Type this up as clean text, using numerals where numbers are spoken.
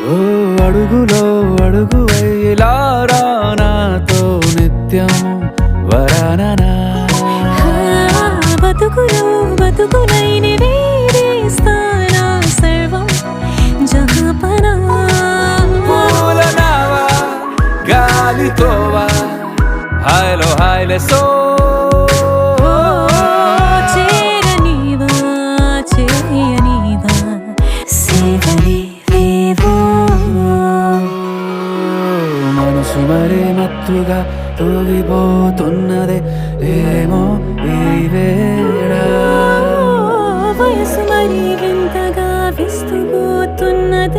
ఓ అడుగులో అడుగువై ఇలా రా నాతో నిత్యం వరాననా బతుకులో బతుకులై నివేదిస్తానా సర్వం జహాపనా పూల నావా గాలితోవా హాయ్లో హాయ్లే సో చేరనీవా చేయనీవా సేవలేవేవో మనసు మరే మత్తుగా తూగిపోతున్నదే ఏమో ఈ వేళ వయసు మరి వింతగా విస్తుపోతున్నది